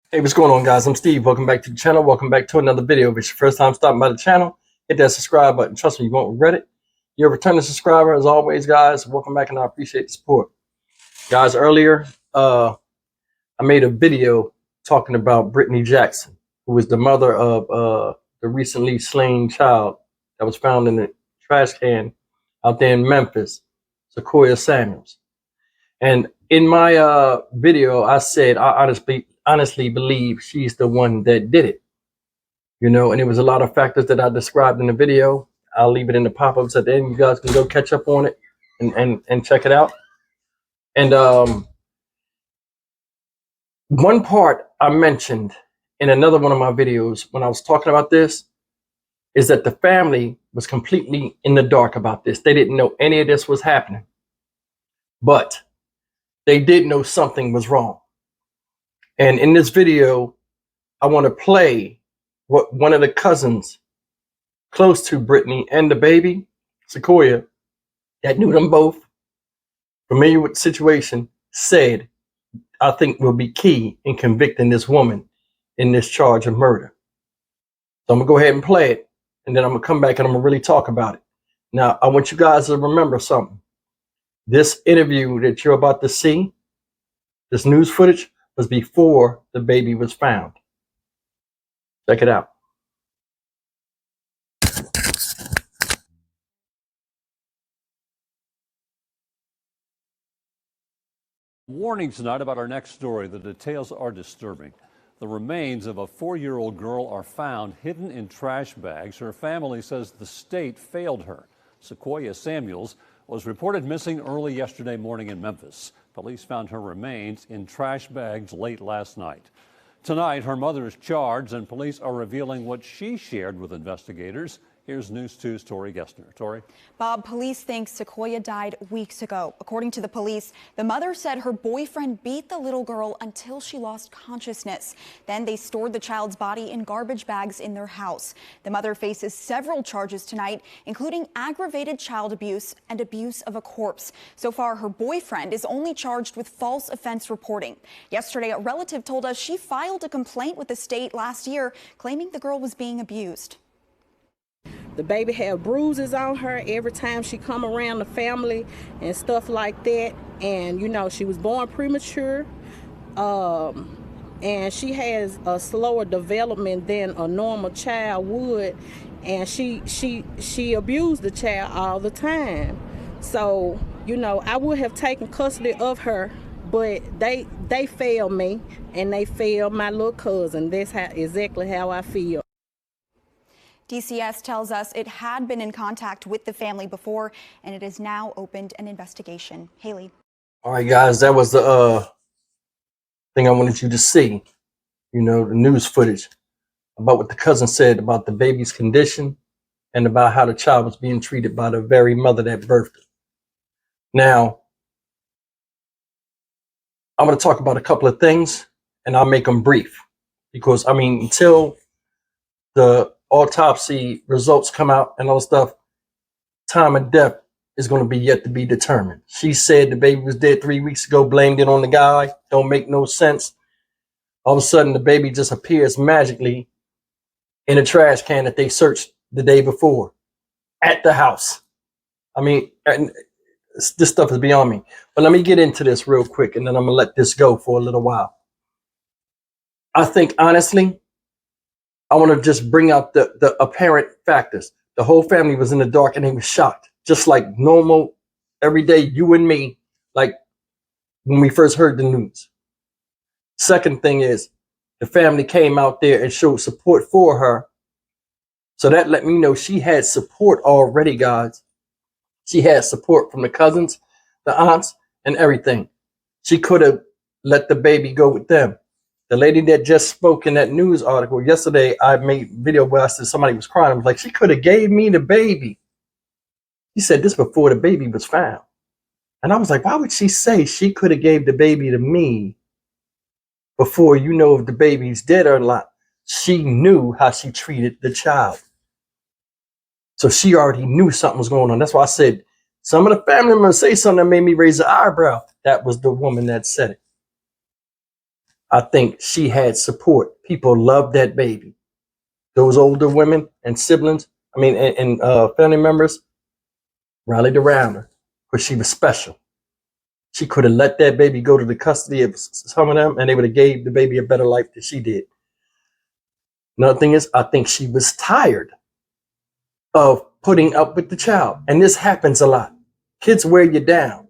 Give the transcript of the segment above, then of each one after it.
Hey, what's going on, guys? I'm Steve. Welcome back to the channel. Welcome back to another video. If it's your first time stopping by the channel, hit that subscribe button. Trust me, you won't regret it. You're a returning subscriber, as always, guys. Welcome back, and I appreciate the support. Guys, earlier, I made a video talking about Brittney Jackson, who is the mother of the recently slain child that was found in a trash can out there in Memphis, Sequoia Samuels. And in my video, I said I honestly believe she's the one that did it. And there was a lot of factors that I described in the video. I'll leave it in the pop-ups at the end. You guys can go catch up on it and check it out. And one part I mentioned in another one of my videos when I was talking about this is that the family was completely in the dark about this. They didn't know any of this was happening, but they did know something was wrong. And in this video, I want to play what one of the cousins close to Brittney and the baby, Sequoia, that knew them both, familiar with the situation, said, I think will be key in convicting this woman in this charge of murder. So I'm going to go ahead and play it, and then I'm going to come back and I'm going to really talk about it. Now, I want you guys to remember something. This interview that you're about to see, this news footage, was before the baby was found. Check it out. Warning tonight about our next story. The details are disturbing. The remains of a 4-year-old girl are found hidden in trash bags. Her family says the state failed her. Sequoia Samuels was reported missing early yesterday morning in Memphis. Police found her remains in trash bags late last night. Tonight, her mother is charged, and police are revealing what she shared with investigators. Here's News 2's Tori Gessner. Tori? Bob, police think Sequoia died weeks ago. According to the police, the mother said her boyfriend beat the little girl until she lost consciousness. Then they stored the child's body in garbage bags in their house. The mother faces several charges tonight, including aggravated child abuse and abuse of a corpse. So far, her boyfriend is only charged with false offense reporting. Yesterday, a relative told us she filed a complaint with the state last year, claiming the girl was being abused. The baby had bruises on her every time she come around the family and stuff like that. And, she was born premature. And she has a slower development than a normal child would. And she abused the child all the time. So, I would have taken custody of her, but they failed me and they failed my little cousin. That's exactly how I feel. DCS tells us it had been in contact with the family before, and it has now opened an investigation. Haley. All right, guys, that was the thing I wanted you to see. The news footage about what the cousin said about the baby's condition and about how the child was being treated by the very mother that birthed it. Now, I'm going to talk about a couple of things, and I'll make them brief because, until the autopsy results come out and all stuff, time of death is going to be yet to be determined. She said the baby was dead 3 weeks ago, blamed it on the guy. Don't make no sense. All of a sudden, the baby just appears magically in a trash can that they searched the day before at the house. And this stuff is beyond me. But let me get into this real quick, and then I'm going to let this go for a little while. I think, honestly, I want to just bring out the apparent factors. The whole family was in the dark and they were shocked, just like normal, everyday you and me, like when we first heard the news. Second thing is the family came out there and showed support for her. So that let me know she had support already, guys. She had support from the cousins, the aunts, and everything. She could have let the baby go with them. The lady that just spoke in that news article yesterday, I made a video where I said somebody was crying. I was like, she could have gave me the baby. She said this before the baby was found. And I was like, why would she say she could have gave the baby to me before you know if the baby's dead or not? She knew how she treated the child. So she already knew something was going on. That's why I said some of the family members say something that made me raise an eyebrow. That was the woman that said it. I think she had support. People loved that baby. Those older women and siblings, and family members rallied around her because she was special. She could have let that baby go to the custody of some of them, and they would have gave the baby a better life than she did. Another thing is, I think she was tired of putting up with the child. And this happens a lot. Kids wear you down.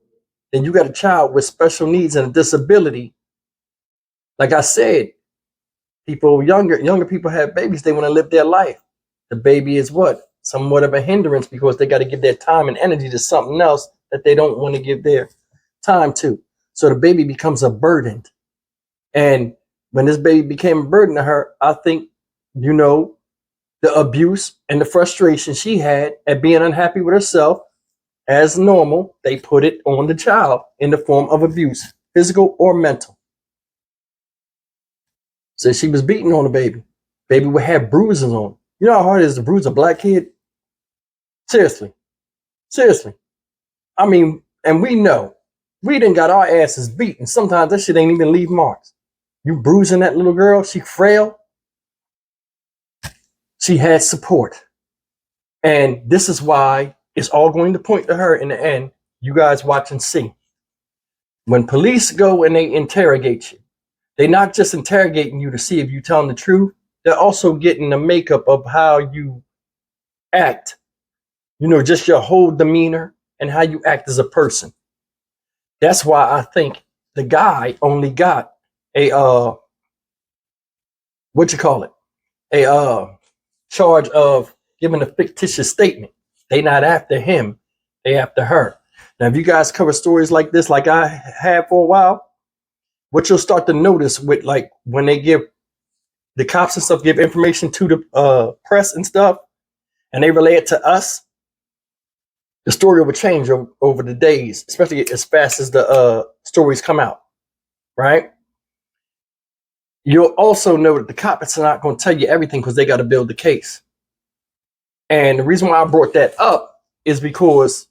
And you got a child with special needs and a disability. Like I said, younger people have babies, they want to live their life. The baby is what? Somewhat of a hindrance because they got to give their time and energy to something else that they don't want to give their time to. So the baby becomes a burden. And when this baby became a burden to her, I think, the abuse and the frustration she had at being unhappy with herself, as normal, they put it on the child in the form of abuse, physical or mental. So she was beating on the baby. Baby would have bruises on him. You know how hard it is to bruise a black kid? Seriously. And we know. We done got our asses beat, and sometimes that shit ain't even leave marks. You bruising that little girl, she frail. She had support. And this is why it's all going to point to her in the end. You guys watch and see. When police go and they interrogate you, they're not just interrogating you to see if you're telling the truth. They're also getting the makeup of how you act, just your whole demeanor and how you act as a person. That's why I think the guy only got a charge of giving a fictitious statement. They not after him, they after her. Now, if you guys cover stories like this, like I have for a while, what you'll start to notice with like when they give the cops and stuff give information to the press and stuff, and they relay it to us, the story will change over the days, especially as fast as the stories come out, right? You'll also know that the cops are not going to tell you everything because they got to build the case. And the reason why I brought that up is because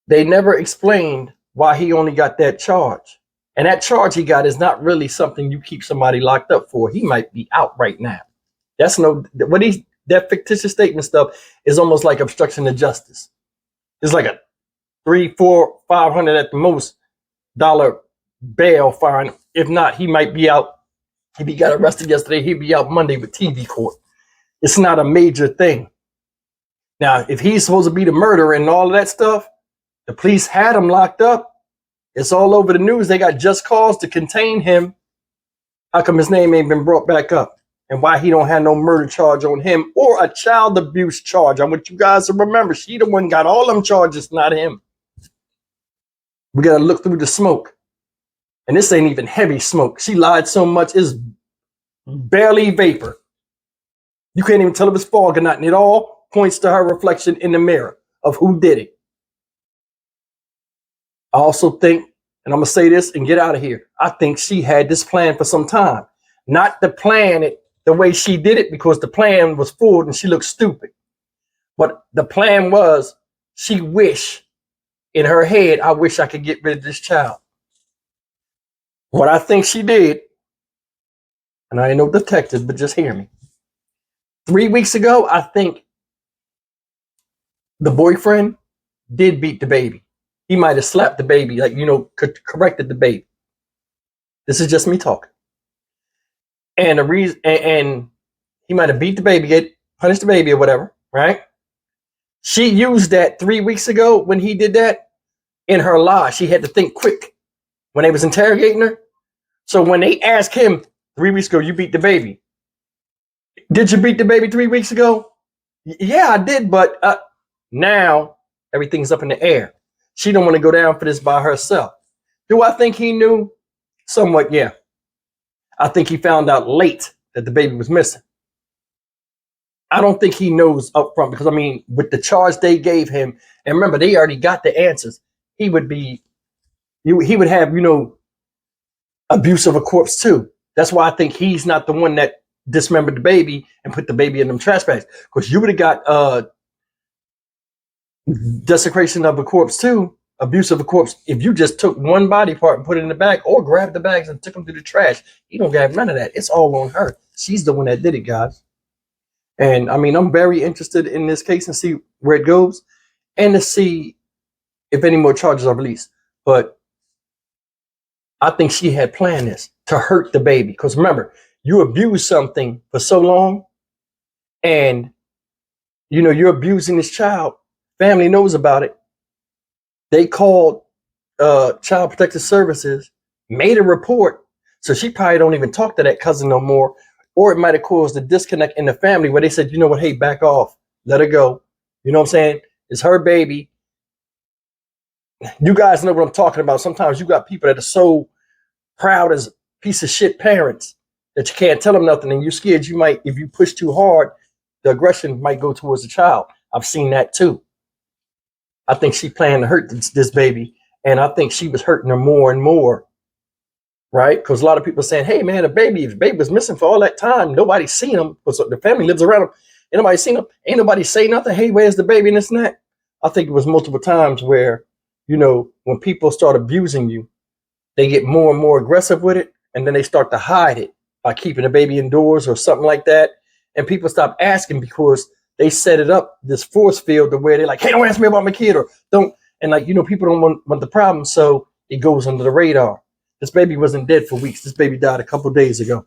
they never explained why he only got that charge. And that charge he got is not really something you keep somebody locked up for. He might be out right now. That fictitious statement stuff is almost like obstruction of justice. It's like a $300, $400, $500 at the most dollar bail fine. If not, he might be out. If he got arrested yesterday, he'd be out Monday with TV court. It's not a major thing. Now, if he's supposed to be the murderer and all of that stuff, the police had him locked up. It's all over the news. They got just cause to contain him. How come his name ain't been brought back up? And why he don't have no murder charge on him or a child abuse charge? I want you guys to remember, she the one got all them charges, not him. We got to look through the smoke. And this ain't even heavy smoke. She lied so much, it's barely vapor. You can't even tell if it's fog or not. And it all points to her reflection in the mirror of who did it. I also think, and I'm going to say this and get out of here, I think she had this plan for some time. Not to plan it the way she did it because the plan was forward and she looked stupid. But the plan was she wished in her head, I wish I could get rid of this child. What I think she did, and I ain't no detective, but just hear me. 3 weeks ago, I think the boyfriend did beat the baby. He might have slapped the baby, corrected the baby. This is just me talking. And the reason, and he might have beat the baby, punished the baby or whatever, right? She used that 3 weeks ago when he did that in her lie. She had to think quick when they was interrogating her. So when they asked him 3 weeks ago, you beat the baby. Did you beat the baby 3 weeks ago? Yeah, I did, but now everything's up in the air. She don't want to go down for this by herself. Do I think he knew? Somewhat, yeah. I think he found out late that the baby was missing. I don't think he knows up front because, with the charge they gave him, and remember, they already got the answers. He would have, abuse of a corpse too. That's why I think he's not the one that dismembered the baby and put the baby in them trash bags. Because you would have got desecration of a corpse too. abusive of corpse, if you just took one body part and put it in the bag or grabbed the bags and took them to the trash, you don't have none of that. It's all on her. She's the one that did it, guys. And I mean, I'm very interested in this case and see where it goes and to see if any more charges are released. But I think she had planned this to hurt the baby. Because remember, you abuse something for so long and, you know, you're abusing this child. Family knows about it. They called Child Protective Services, made a report. So she probably don't even talk to that cousin no more. Or it might have caused a disconnect in the family where they said, you know what, hey, back off. Let her go. You know what I'm saying? It's her baby. You guys know what I'm talking about. Sometimes you got people that are so proud as piece of shit parents that you can't tell them nothing. And you're scared you might, if you push too hard, the aggression might go towards the child. I've seen that too. I think she planned to hurt this baby. And I think she was hurting her more and more. Right? Because a lot of people are saying, hey, man, the baby was missing for all that time. Nobody's seen him. Because the family lives around him. Ain't nobody seen him. Ain't nobody say nothing. Hey, where's the baby and this and that? I think it was multiple times where, you know, when people start abusing you, they get more and more aggressive with it. And then they start to hide it by keeping the baby indoors or something like that. And people stop asking because they set it up, this force field, to where they're like, hey, don't ask me about my kid, or don't. And like, you know, people don't want the problem. So it goes under the radar. This baby wasn't dead for weeks. This baby died a couple of days ago,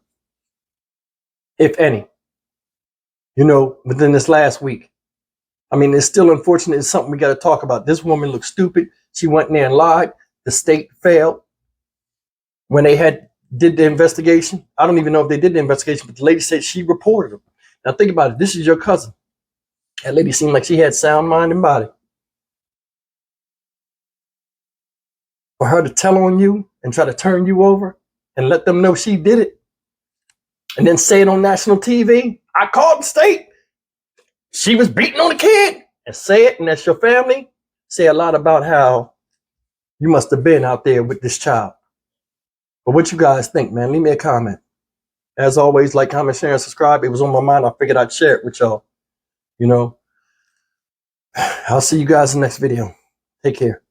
if any, you know, within this last week. I mean, it's still unfortunate. It's something we got to talk about. This woman looked stupid. She went in there and lied. The state failed when they did the investigation. I don't even know if they did the investigation, but the lady said she reported him. Now think about it. This is your cousin. That lady seemed like she had sound mind and body. For her to tell on you and try to turn you over and let them know she did it, and then say it on national TV, I called the state. She was beating on the kid, and say it, and that's your family, say a lot about how you must have been out there with this child. But what you guys think, man? Leave me a comment. As always, like, comment, share, and subscribe. It was on my mind. I figured I'd share it with y'all. You know, I'll see you guys in the next video. Take care.